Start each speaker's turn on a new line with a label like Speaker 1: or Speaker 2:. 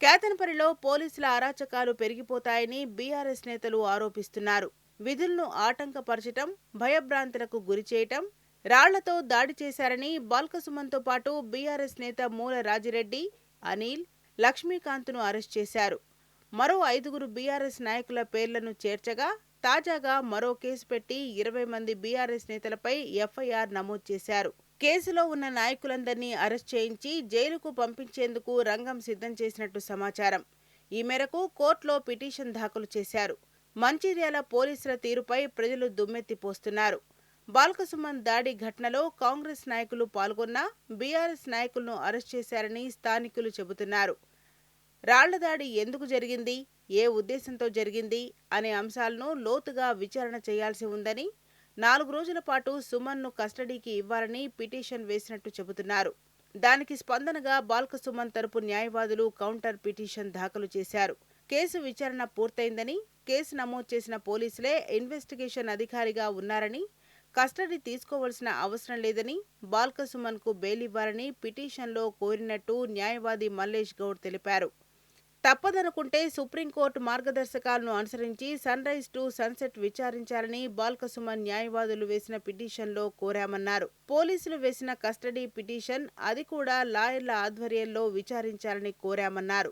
Speaker 1: కేతనపల్లిలో పోలీసుల అరాచకాలు పెరిగిపోతాయని బీఆర్ఎస్ నేతలు ఆరోపిస్తున్నారు. విధులను ఆటంకపరచటం, భయభ్రాంతులకు గురిచేయటం, రాళ్లతో దాడి చేశారని బాల్కసుమన్తో పాటు బీఆర్ఎస్ నేత మూల రాజిరెడ్డి, అనిల్, లక్ష్మీకాంత్ను అరెస్ట్ చేశారు. మరో 5గురు బీఆర్ఎస్ నాయకుల పేర్లను చేర్చగా తాజాగా మరో కేసు పెట్టి 20 మంది బీఆర్ఎస్ నేతలపై ఎఫ్ఐఆర్ నమోదు చేశారు. కేసులో ఉన్న నాయకులందరినీ అరెస్ట్ చేయించి జైలుకు పంపించేందుకు రంగం సిద్ధం చేసినట్టు సమాచారం. ఈ మేరకు కోర్టులో పిటిషన్ దాఖలు చేశారు. మంచిర్యాల పోలీసుల తీరుపై ప్రజలు దుమ్మెత్తిపోస్తున్నారు. బాల్కసుమన్ దాడి ఘటనలో కాంగ్రెస్ నాయకులు పాల్గొన్నా బీఆర్ఎస్ నాయకులను అరెస్ట్ చేశారని స్థానికులు చెబుతున్నారు. రాళ్ల దాడి ఎందుకు జరిగింది, ఏ ఉద్దేశంతో జరిగింది అనే అంశాలను లోతుగా విచారణ చేయాల్సి ఉందని, 4 రోజుల పాటు సుమన్ను కస్టడీకి ఇవ్వాలని పిటిషన్ వేసినట్టు చెబుతున్నారు. దానికి స్పందనగా బాల్కసుమన్ తరపు న్యాయవాదులు కౌంటర్ పిటిషన్ దాఖలు చేశారు. కేసు విచారణ పూర్తయిందని, కేసు నమోదు చేసిన పోలీసులే ఇన్వెస్టిగేషన్ అధికారిగా ఉన్నారని, కస్టడీ తీసుకోవాల్సిన అవసరం లేదని, బాల్కసుమన్కు బెయిల్ ఇవ్వాలని పిటిషన్లో కోరినట్టు న్యాయవాది మల్లేష్ గౌడ్ తెలిపారు. తప్పదనుకుంటే సుప్రీంకోర్టు మార్గదర్శకాలను అనుసరించి సన్రైజ్ టు సన్సెట్ విచారించాలని బాల్కసుమన్ న్యాయవాదులు వేసిన పిటిషన్లో కోరామన్నారు. పోలీసులు వేసిన కస్టడీ పిటిషన్, అది కూడా లాయర్ల ఆధ్వర్యంలో విచారించాలని కోరామన్నారు.